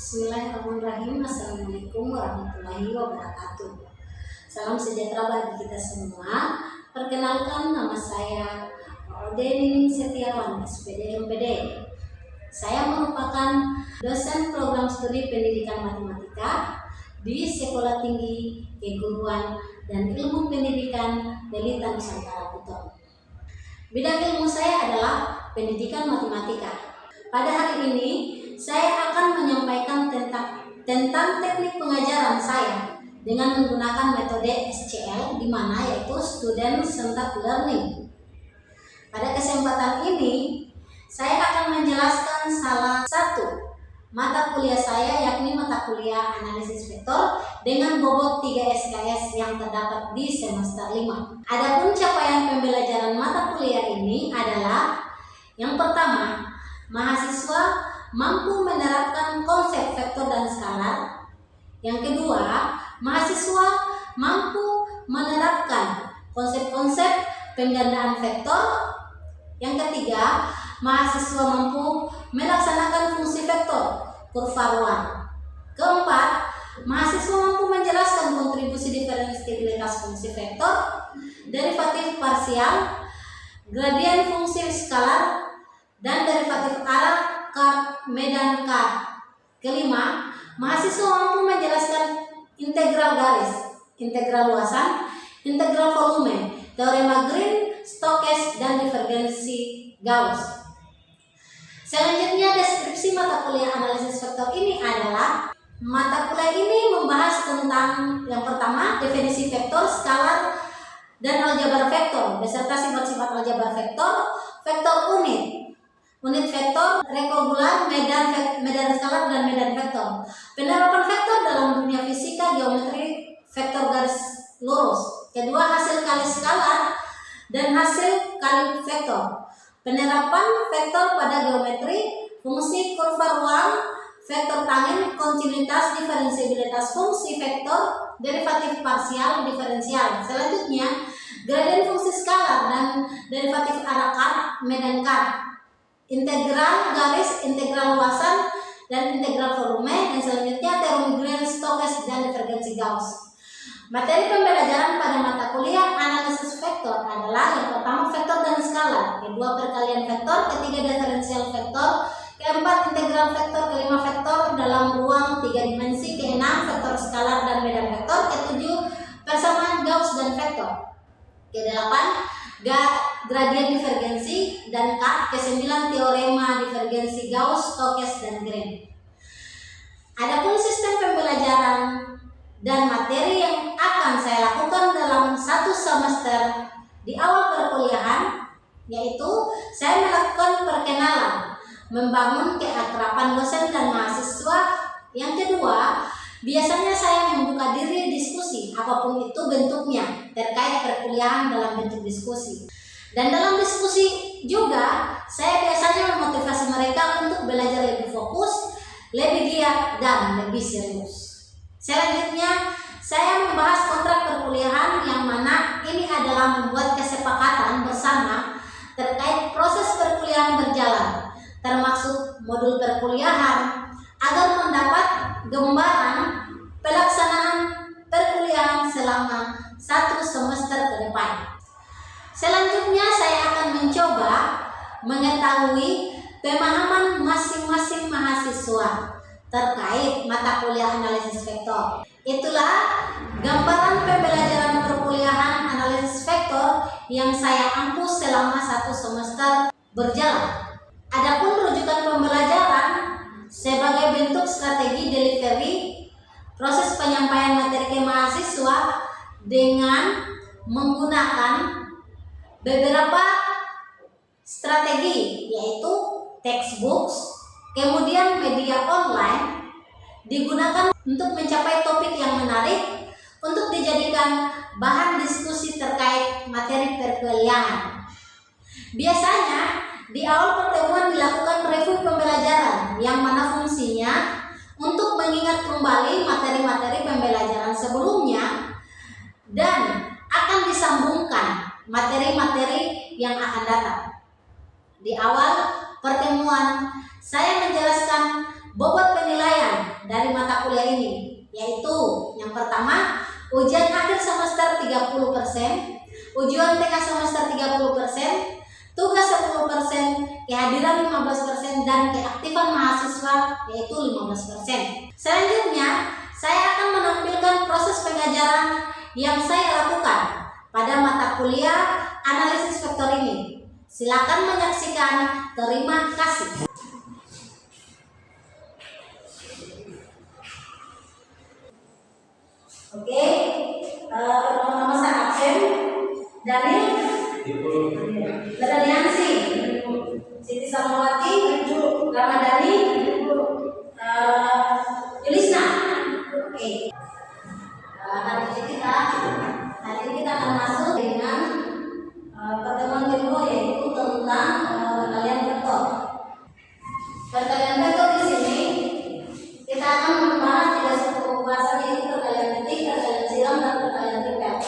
Bismillahirrahmanirrahim. Assalamualaikum warahmatullahi wabarakatuh. Salam sejahtera bagi kita semua. Perkenalkan, nama saya Ode Nining Setiawan, SPD MPD. Saya merupakan dosen program studi pendidikan matematika di Sekolah Tinggi Keguruan dan Ilmu Pendidikan Delita Nusantara Buton. Bidang ilmu saya adalah pendidikan matematika. Pada hari ini saya akan menyampaikan tentang teknik pengajaran saya dengan menggunakan metode SCL, di mana yaitu Student Centered Learning. Pada kesempatan ini saya akan menjelaskan salah satu mata kuliah saya, yakni mata kuliah analisis vektor dengan bobot 3 SKS yang terdapat di semester 5. Adapun capaian pembelajaran mata kuliah ini adalah: yang pertama, mahasiswa mampu menerapkan konsep vektor dan skalar. Yang kedua, mahasiswa mampu menerapkan konsep-konsep penggandaan vektor. Yang ketiga, mahasiswa mampu melaksanakan fungsi vektor kurva ruang. Keempat, mahasiswa mampu menjelaskan kontribusi diferensiabilitas fungsi vektor, derivatif parsial, gradien fungsi skalar, dan derivatif arah medan K. Kelima, mahasiswa mampu menjelaskan integral garis, integral luasan, integral volume, teorema Green, Stokes, dan divergensi Gauss. Selanjutnya, deskripsi mata kuliah analisis vektor ini adalah: mata kuliah ini membahas tentang yang pertama, definisi vektor, skalar, dan aljabar vektor beserta sifat-sifat aljabar vektor, vektor unit vektor, rekogular, medan skalar, dan medan vektor. Penerapan vektor dalam dunia fisika, geometri, vektor garis lurus. Kedua, hasil kali skalar dan hasil kali vektor. Penerapan vektor pada geometri, fungsi kurva ruang, vektor tangent, kontinuitas, diferensiabilitas fungsi vektor, derivatif parsial, diferensial. Selanjutnya, gradien fungsi skalar dan derivatif arah kat, medan kat, integral garis, integral luasan, dan integral volume. Dan selanjutnya, teorema Green, Stokes, dan divergensi Gauss. Materi pembelajaran pada mata kuliah analisis vektor adalah: yang pertama, vektor dan skalar, kedua, perkalian vektor, ketiga, diferensial vektor, keempat, integral vektor, kelima, vektor dalam ruang 3 dimensi, keenam, vektor skalar dan medan vektor, ketujuh, persamaan Gauss dan vektor, kedelapan, gradien divergensi dan K, ke-9, teorema divergensi Gauss, Stokes, dan Green. Adapun sistem pembelajaran dan materi yang akan saya lakukan dalam satu semester di awal perkuliahan, yaitu saya melakukan perkenalan, membangun keakraban dosen dan mahasiswa. Yang kedua, biasanya saya membuka diri diskusi, apapun itu bentuknya, terkait perkuliahan dalam bentuk diskusi. Dan dalam diskusi juga, saya biasanya memotivasi mereka untuk belajar lebih fokus, lebih giat, dan lebih serius. Selanjutnya, saya membahas kontrak perkuliahan, yang mana ini adalah membuat kesepakatan bersama terkait proses perkuliahan berjalan, termasuk modul perkuliahan, agar mendapat gambaran pelaksanaan perkuliahan selama satu semester ke depan. Selanjutnya, saya akan mencoba mengetahui pemahaman masing-masing mahasiswa terkait mata kuliah analisis vektor. Itulah gambaran pembelajaran perkuliahan analisis vektor yang saya ampu selama satu semester berjalan. Adapun rujukan pembelajaran sebagai bentuk strategi delivery proses penyampaian materi ke mahasiswa dengan menggunakan beberapa strategi, yaitu textbooks, kemudian media online, digunakan untuk mencapai topik yang menarik untuk dijadikan bahan diskusi terkait materi perkuliahan. Biasanya di awal pertemuan dilakukan review pembelajaran, yang mana fungsinya untuk mengingat kembali materi-materi pembelajaran sebelumnya dan akan disambungkan materi-materi yang akan datang. Di awal pertemuan, saya menjelaskan bobot penilaian dari mata kuliah ini, yaitu yang pertama ujian akhir semester 30%, ujian tengah semester 30%, tugas 10%, kehadiran 15%, dan keaktifan mahasiswa yaitu 15%. Selanjutnya, saya akan menampilkan proses pengajaran yang saya lakukan pada mata kuliah analisis vektor ini. Silakan menyaksikan. Terima kasih. Oke, nama saya absen. Daniel, Berliansi, Siti Samawati, Ramadhani, Yulisna. Oke. Hari ini kita akan masuk dengan pertemuan kedua, yaitu tentang perkalian vektor. Perkalian vektor di sini kita akan membahas tiga suku pembahasan, yaitu perkalian titik, perkalian silang, dan perkalian trivial.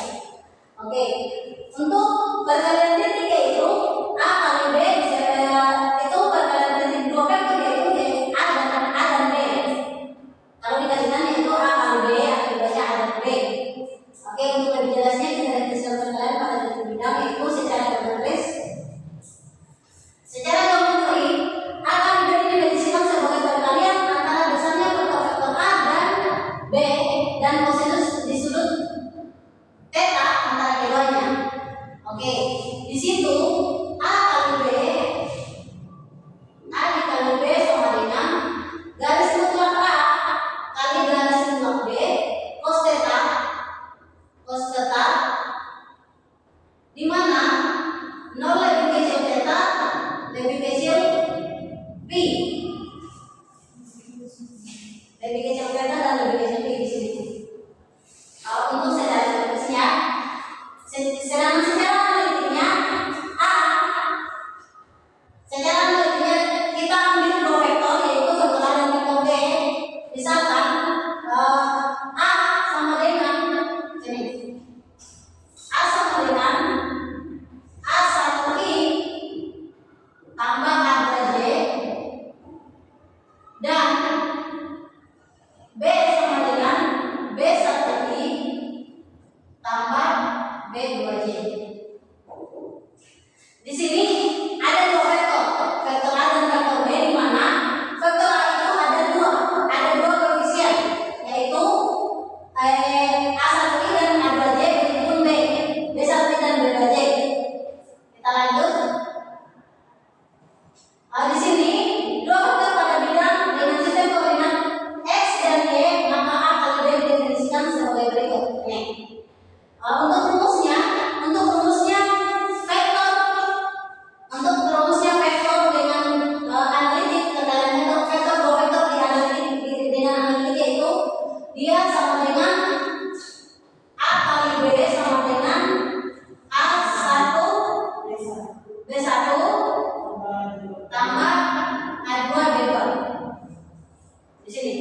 Oke. Untuk perkalian titik yaitu A kali B, itu perkalian titik dua vektor, yaitu A dan B. Kalau dikalikan yaitu A kali B, akibatnya A dan B. Oke, untuk lebih jelasnya kita definisikan perkalian pada titik bidang, yaitu secara geometris. Secara geometri, A kali B ini didefinisikan sebagai perkalian antara besarnya vektor-vektor A dan B dan kosinus di sudut theta antara keduanya. Oke, di situ A dikali B sama dengan garis mutlak A kali garis mutlak B cos theta, di mana 0 lebih kecil theta lebih kecil B, lebih kecil theta dan lebih kecil B di sini. Untuk secara sedangkan secara analitiknya kita ambil dua vektor, yaitu vektor A dan vektor B. Misalkan A sama dengan A1I tambah A2J, dan B sama dengan B1I tambah B2J. Di sini ada dua vektor, vektor A dan vektor B, di mana vektor A itu ada dua koefisien, yaitu A1I dan A2J, begitupun B, B1I dan B2J. Kita lanjut. Di sini dua vektor pada bidang dengan sistem koordinat X dan Y, maka A kali B didefinisikan sebagai berikut. Untuk rumusnya vektor dengan analitik perkalian vektor dua vektor di analitik dengan analitik, yaitu dia sama dengan A kali B sama dengan A1 B1 tambah A2 B2 di sini.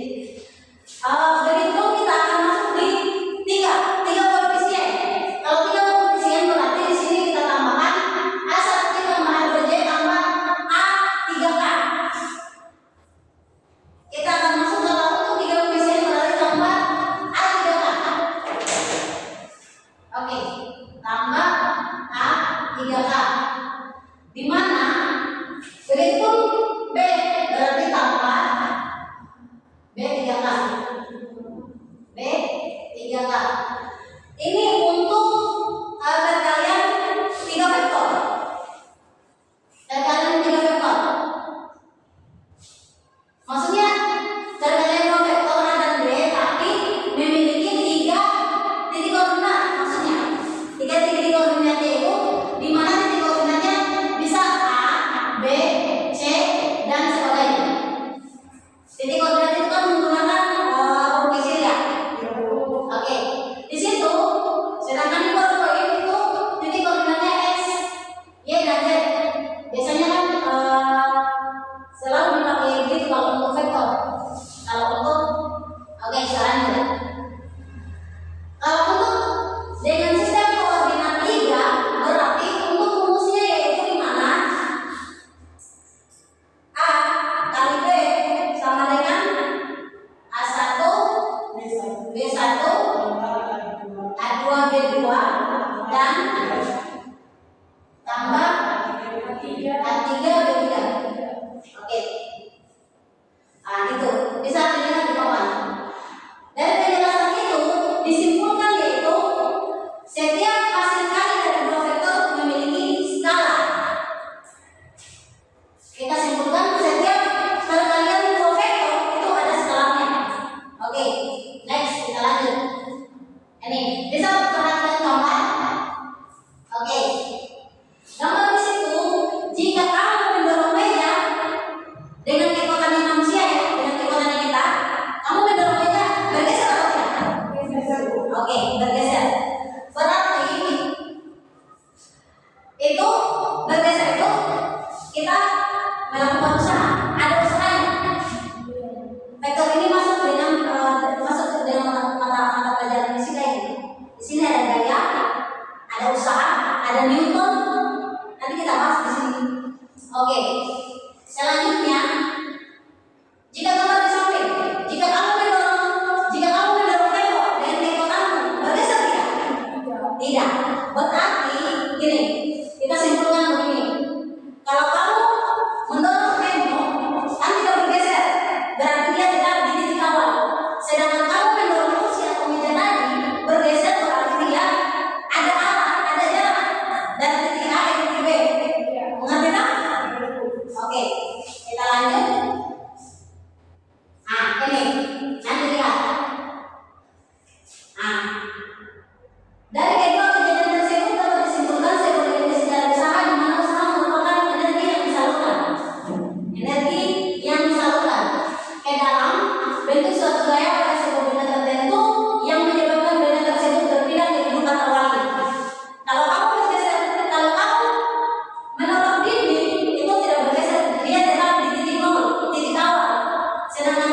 Begitu kita akan masuk di tiga koefisien. Kalau tiga koefisien berarti di sini kita tambahkan A1 tambah A2J tambah A3K. Kita akan masuk kalau untuk tiga koefisien berarti tambah A3K. Oke, tambah A3K. Di mana begitu B berarti tambah B3K. B3K. Ini untuk perkalian tiga vektor. Maksudnya perkalian dua vektor A dan B, tapi memiliki tiga titik koordinat. Maksudnya tiga titik koordinat itu, di mana titik koordinatnya bisa A, B, C, dan sebagainya. Titik koordinat itu kan menggunakan huruf kecil ya. Oke.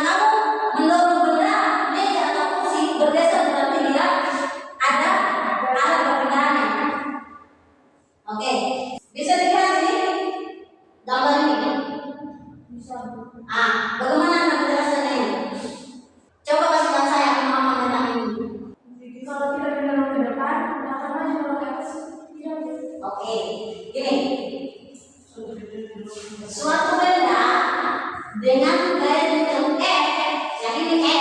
kamu mendorong benda, meja atau kursi bergeser, berarti dia ada arah perpindahannya. Oke, bisa dilihat ini gambar ini. Bagaimana anda menjelaskannya ini? Coba kasih tahu saya pemahaman tentang ini. Kalau kita mendorong ke depan, akan maju ke atas. Oke, ini suatu benda dengan gaya bentuk yang ini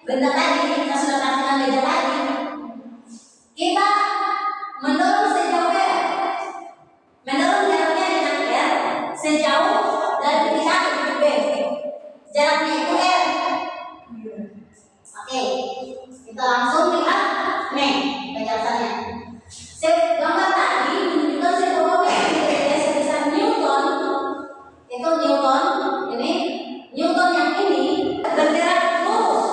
benda tadi kita sudah katakan meja tadi, kita mendorong sejauh mendorong jaraknya dengan sejauh dari titik A ke titik B, jaraknya itu Oke, kita langsung lihat penjelasannya. Gambar tadi menunjukkan sebuah benda sebesar Newton. Itu Newton, ini Newton yang ini bergerak lurus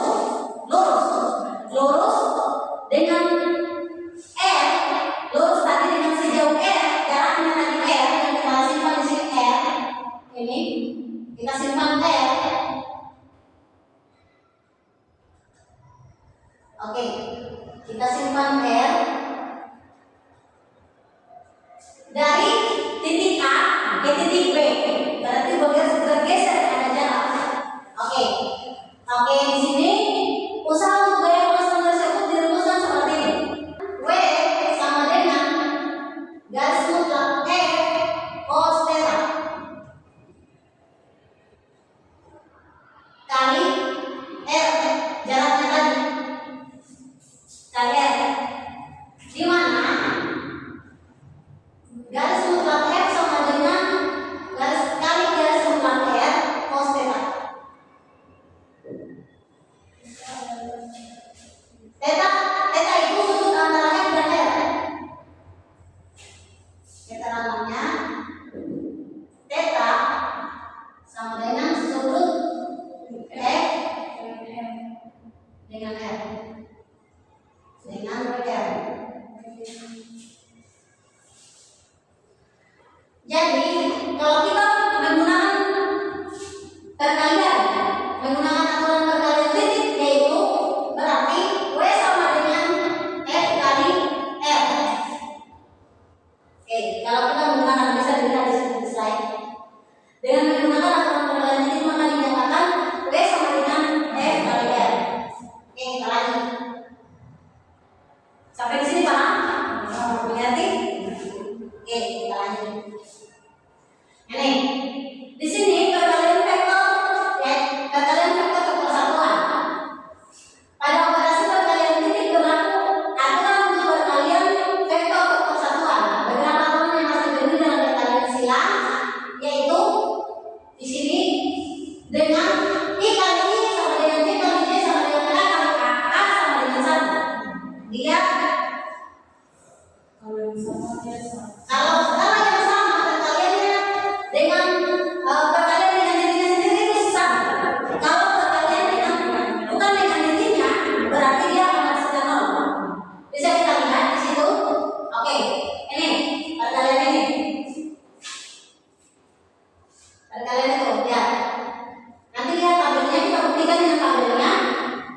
dengan lurus tadi dengan sejauh jaraknya tadi yang kita simpan di sini ini kita simpan Oke, kita simpan dari titik A ke titik B, berarti bergeser ada jarak. Oke, di sini usaha untuk gaya konstan tersebut dirumuskan seperti ini. W sama dengan garis mutlak cos theta kali jaraknya tadi kali di mana garis mutlak sama dengan garis mutlak cos theta. Theta itu sudut antara F dan R. Theta namanya theta sama dengan sudut F dengan R dengan R. Jadi kalau kita menggunakan perkalian, menggunakan aturan perkalian titik, yaitu berarti W sama dengan F kali R. Oke, kalau kita menggunakan, bisa dilihat di slide. Dengan menggunakan aturan perkalian titik maka dinyatakan W sama dengan F kali R. Oke, kita lanjut. Sampai di sini paham? Mengerti? Oke, kita lanjut. Ini di sini perkalian vektor satuan. Pada operasi perkalian titik berlaku aturan untuk perkalian vektor satuan. Beberapa aturan yang harus diberi dalam perkalian silang, yaitu di sini dengan I kali I sama dengan J kali J sama dengan K kali K sama dengan 1. Lihat kalau skala yang sama perkaliannya dengan perkalian dengan dirinya sendiri itu sama. Kalau perkalian dengan bukan dengan dirinya, berarti dia akan menghasilkan 0. Bisa kita lihat di situ. Oke, ini perkalian ini. Perkalian itu lihat. Nanti lihat tabelnya, kita buktikan dengan tabelnya.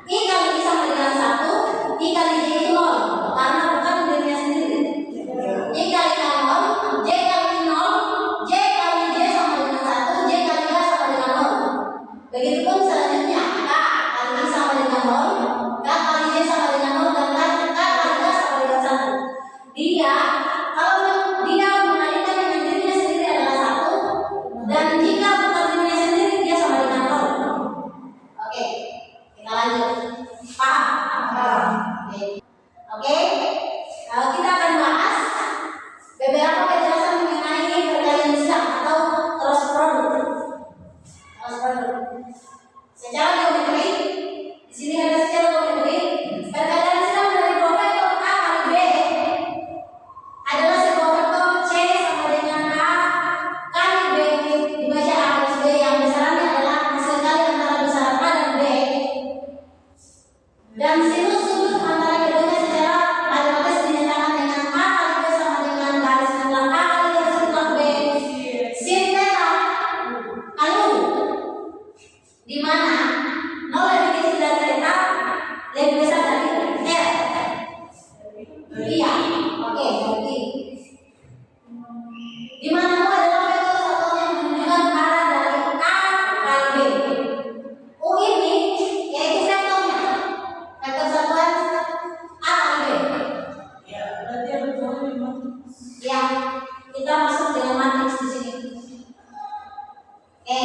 I kali I sama dengan 1, I kali J itu 0 karena bukan dirinya sendiri. I kali K 0, J kali 0, J kali J sama dengan 1, J kali K sama dengan 0. Begitupun selanjutnya, K kali I sama dengan 0, K kali J sama dengan 0, dan K kali K sama dengan 1. Kalau dia mengalihkan dengan dirinya sendiri adalah 1, dan jika bukan dirinya sendiri dia sama dengan 0. Oke, kita lanjut. Paham? Oke. Kita akan bahas beberapa penjelasan mengenai perkalian silang atau cross product. Secara geometri, di sini ada secara geometri perkalian silang dari dua vektor A kali B adalah sebuah vektor C sama dengan A kali B dibaca A plus B yang besarannya adalah hasil kali antara besaran A dan B, dan sinus sudut antara keduanya secara matematis dinyatakan dengan A kali B sama dengan garis mutlak A kali garis mutlak B sin theta kali U, di mana Nol lebih kecil dari delta, lebih besar dari R. Iya, oke, berarti di mana U adalah vektor satuan yang menunjukkan arah dari A kali B. U ini yaitu vektornya, vektor satuan A kali B. Ya, berarti yang kedua memang. Ya, kita masuk dengan matriks di sini. Oke,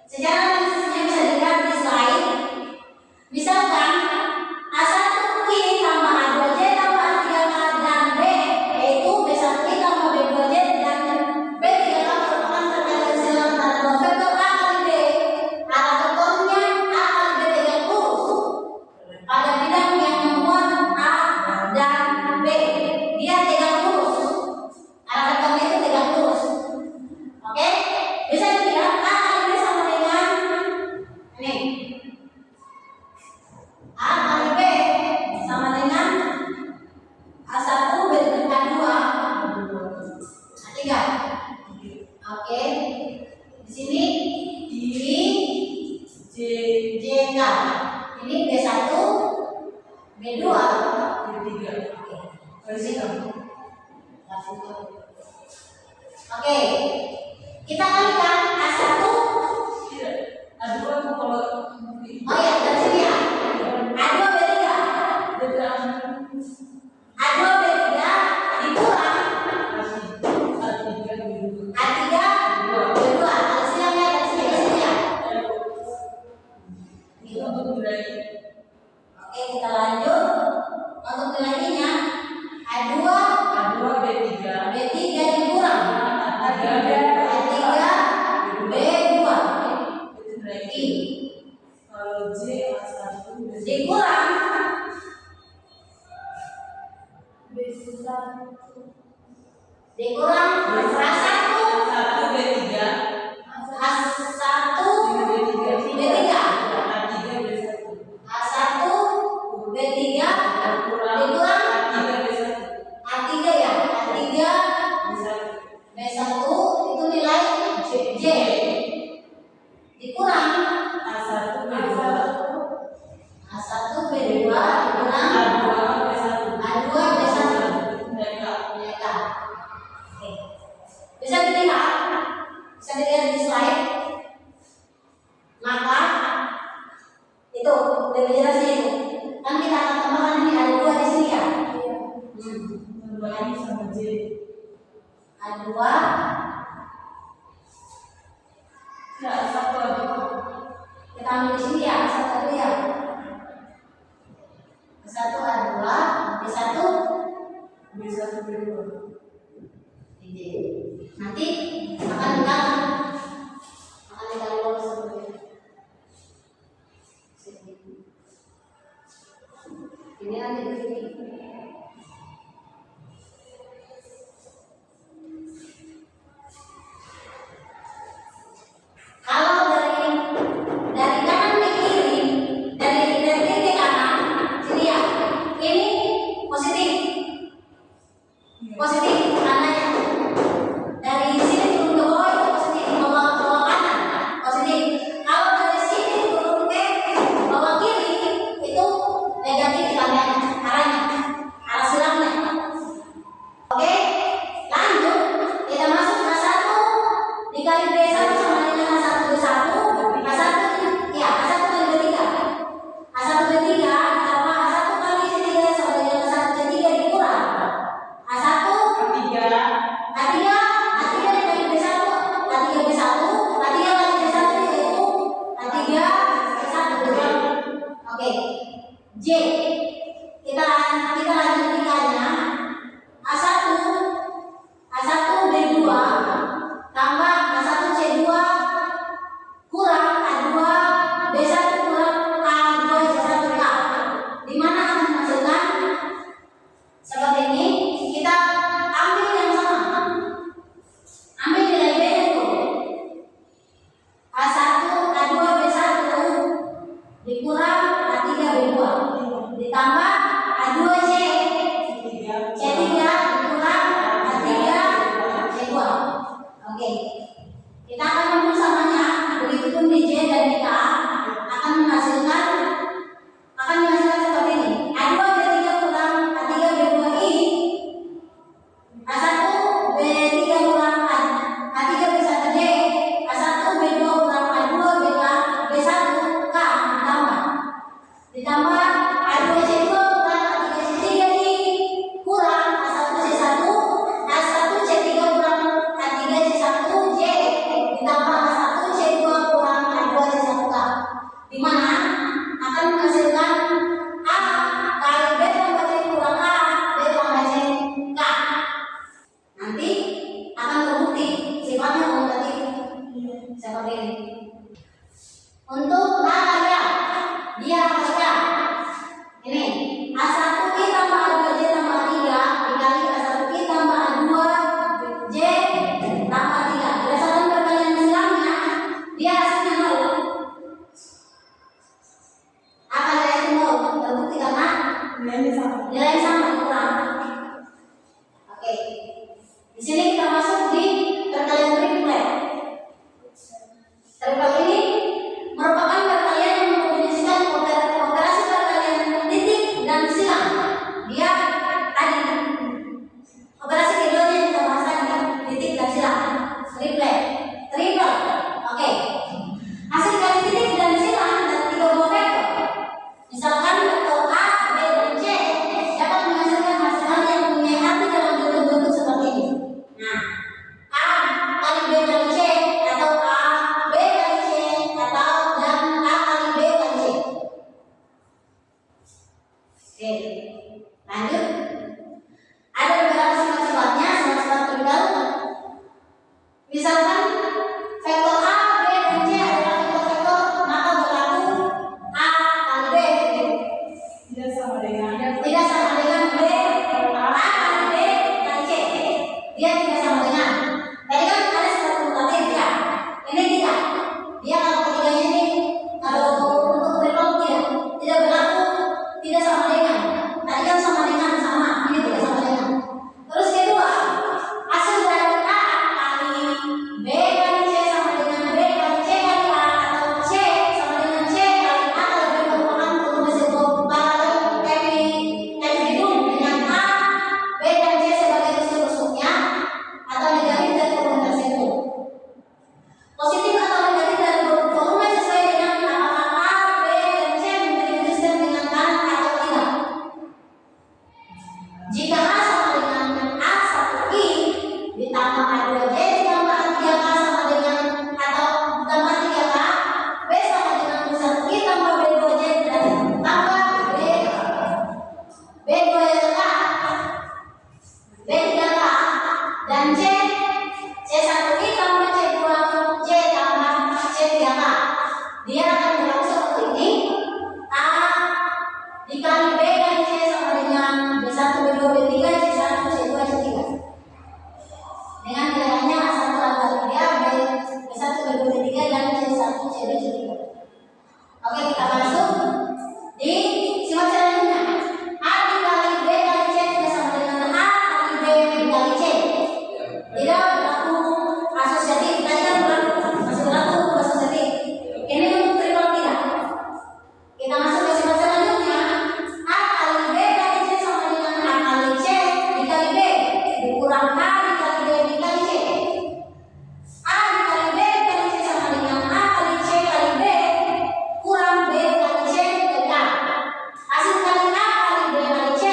secara analisisnya bisa dilihat di slide. Misalkan A1 I tambah A2J tambah A3K dan B, yaitu B1I tambah B2J dan B3K merupakan perkalian silang antara dua vektor A kali B. Arah vektornya A kali B tegak lurus pada bidang yang memuat A dan B. Dia tegak lurus. Arah vektornya itu tegak lurus. Oke? Bisa dilihat A kali B sama dengan ini. A kali B sama dengan A1 B dengan A2 A3. Oke. Di sini JK. Ini B1 B2 B3. Oke. Di sini. Oke. Kita kalikan A1. Tidak. A2 kalau Oh ya, dari sini ya. A2 B3. A2 B3 dikurang A3 B2. Hasilnya dari sini ke sini ya. itu untuk nilai Oke, kita lanjut. Untuk nilainya A2 B3 dikurang A3 B2 itu nilai I kalau J A1 dikurang dikurang A1 A1 B3 A1 B3 A3 B1 A1 B3 kurang dikurang A3 B1 A3 ya. A3 B1 itu nilai J dikurang A1 B2 A1 B2 dikurang A2 B1 A2 B1 mereka ya. Oke. Bisa dilihat di slide. Maka itu lebih jelasnya itu. Kan kita akan tambahkan ini A2 di sini ya. kembali sama J A2 ya satu lagi kita ambil di sini ya. A1 dulu ya. A1 A2 B1 B1 B2 J. Nanti akan dikali lurus seperti ini. Ini nanti di sini. Kalau dari kanan ke kiri, dari kiri ke kanan, sini ya. Ini positif tandanya. Dari sini turun ke bawah itu positif, bawah kanan positif. Kalau dari sini turun ke bawah kiri itu negatif tandanya, arah silangnya. Oke, lanjut kita masuk A1 dikali B1 sama dengan A1 B1. A1 ya, A1 kali B3. A1 B3 ditambah A1 kali C3 sama dengan A1 C3 dikurang A1 A3 dikali B1 A3 B1 A3 kali B1 yaitu A3 B1. Oke, J kita lanjutkannya A1 B2 tambah A1 C2 kurang A2 B1 kurang A2 C1K. Di mana akan menghasilkan seperti ini. Kita ambil yang sama, ambil nilai B itu A1 A2 B1 dikurang A3 B2 ditambah A2 C3 dikurang A3 C2. Oke, kita akan ambil samanya. Begitupun di J dan di K akan menghasilkan ditambah A2C2 kurang A3C3 kurang A1C1 A1C3 kurang A3C1J ditambah A1C2 kurang A2C1K, di mana akan menghasilkan A kali B tambah C kurang A, B tambah C K. Nanti akan terbukti sifatnya komutatif seperti ini. Untuk A kalian, dia apa? Ini A1I tambah A2J tambah A3 dikali A1I tambah A2J tambah A3. Berdasarkan perkalian mensilangnya, dia hasilnya 0. A kali A itu 0, terbukti karena nilainya sama kurang. Oke. Di sini kita masuk di perkalian triplet. Triplet ini merupakan perkalian yang mengkombinasikan operasi perkalian titik dan silang. Dia tadi operasi keduanya yang kita bahas tadi, titik dan silang. Triplet. Oke. Hasil dari titik dan silang dan 3 buah vektor. Misalkan vektor A, B, dan C dapat menghasilkan hasil yang mempunyai arti dalam bentuk-bentuk seperti ini. Nah, A kali B kali C atau A B kali C atau dan A kali B kali C. Oke, lanjut. Ada beberapa sifat-sifatnya, sifat-sifat tunggal. Misalkan vektor A, B, dan C adalah vektor-vektor, maka berlaku A kali B Tidak sama dengan tidak sama dengan B A kali B kali C. Dia tidak sama dengan. Tadi kan ada sifat kumulatif ya. Ini tidak. Dia kalau ketiganya ini kalau untuk triplet tidak berlaku, tidak sama dengan. Tadi kan sama dengan sama, ini tidak sama dengan. Terus kedua, hasil dari A kali B kali C sama dengan B kali C kali A atau C sama dengan C kali A kali B merupakan kombinasi paralel epidum dengan A, B dan C sebagai rusuk-rusuknya atau negatif dari volume tersebut. Positif atau negatif dari volume sesuai dengan apakah A, B, dan C memiliki resisten dengan kanan atau tidak. Jika A sama dengan A1I ditambah A2J ditambah A3K sama dengan atau ditambah 3K, B sama dengan A1I tambah B2J tambah B2K, B3K, dan C1I tambah C2J tambah C3K. Dia akan berlaku seperti ini. A dikali B kali C sama dengan B1, B2, B3, C1, C2, C3. Dengan nilainya A1 kali 3, B1, B2, B3, dan C1, C2, C3. Oke, kita masuk di sifat selanjutnya. A dikali B kali C tidak sama dengan A kali B dikali C. Tidak berlaku asosiatif. Tadi kan masih berlaku asosiatif. Ini untuk triplet tidak. Kita masuk ke sifat selanjutnya. A kali B kali C sama dengan A kali C dikali B dikurang A dikali B dikali C. A dikali B dikali C sama dengan A kali C kali B kurang B kali C dikali A. Hasil kali A kali B kali C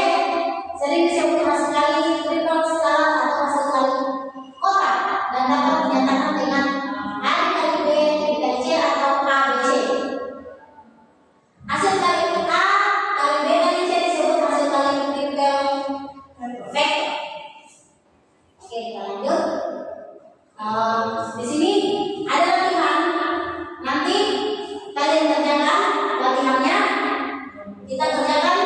sering disebut hasil kali triplet skala atau hasil kali kotak dan dapat dinyatakan dengan A dikali B dikali C atau ABC. Hasil kali A kali B kali C disebut hasil kali triplet vektor. Oke, kita lanjut. Di sini ada latihan. Nanti kalian kerjakan latihannya. Kita kerjakan.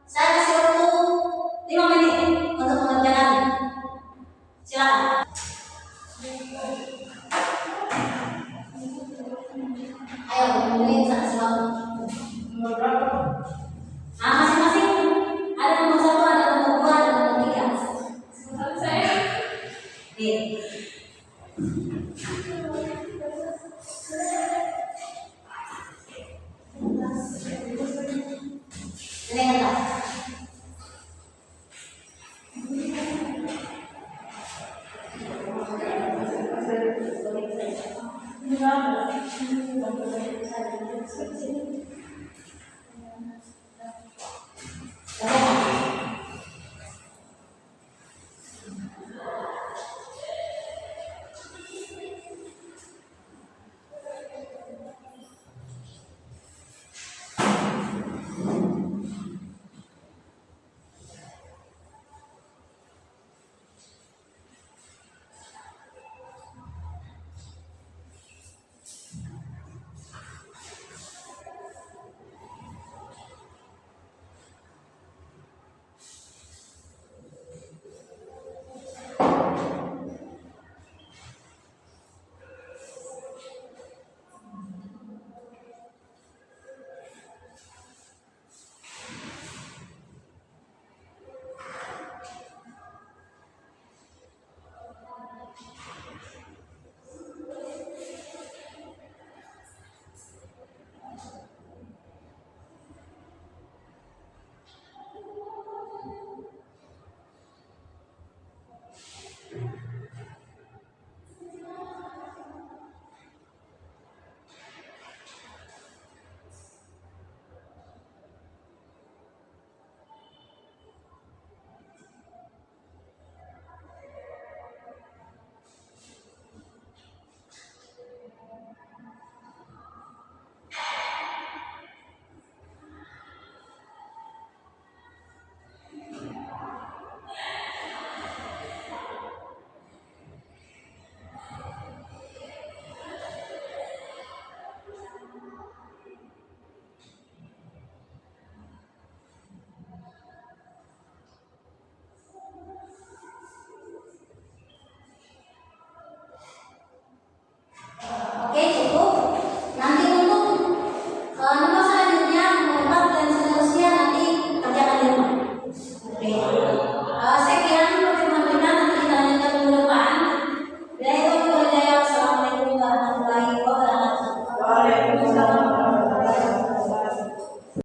Saya kasih waktu 5 menit untuk mengerjakan. Silakan. Ayo, menit saya kasih waktu. Nah, masing-masing ada nomor 1, ada nomor 2, ada nomor 3. saya. Nih. Ini kertas. Oke, cukup. Nanti untuk nomor selanjutnya, nomor 4 dan seterusnya nanti kerjakan di rumah. Oke.